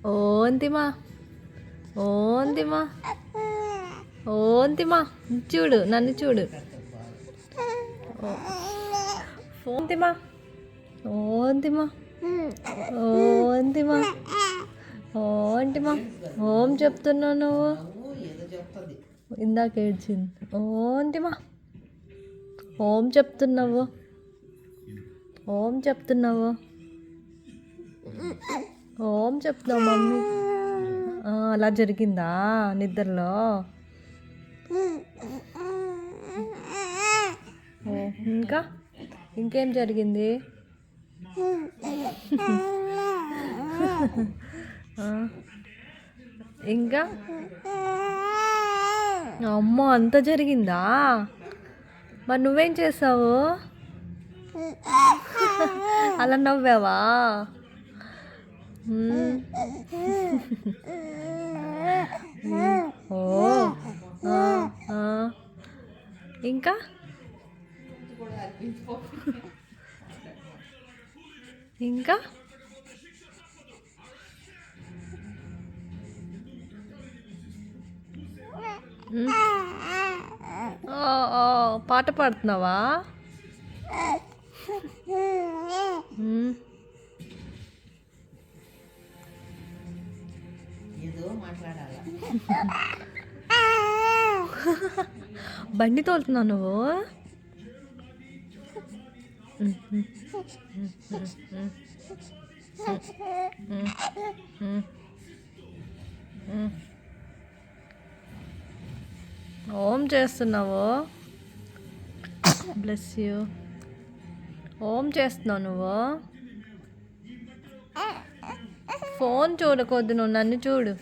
ఓంతిమా ఓంతిమా ఓంతిమా చూడు నన్ను చూడు ఓంతిమా ఓంతిమా ఓంతిమా ఓంటిమా ఓం చెప్తున్నావు నువ్వు ఇందాక ఏడ్చింది ఓంతిమా ఓం చెప్తున్నావు ఓం చెప్తున్నావు ఓం చెప్తున్నావు మమ్మీ అలా జరిగిందా నిద్రలో ఇంకా ఇంకేం జరిగింది ఇంకా అమ్మో అంత జరిగిందా మరి నువ్వేం చేసావు అలా నవ్వావా ఓ ఇంకా ఇంకా పాట పాడుతున్నావా బండి తోలుతున్నావు నువ్వు ఓం చేస్తున్నావు బ్లెస్ యూ ఓం చేస్తున్నావు నువ్వు ఫోన్ చూడకొద్దు నువ్వు నన్ను చూడు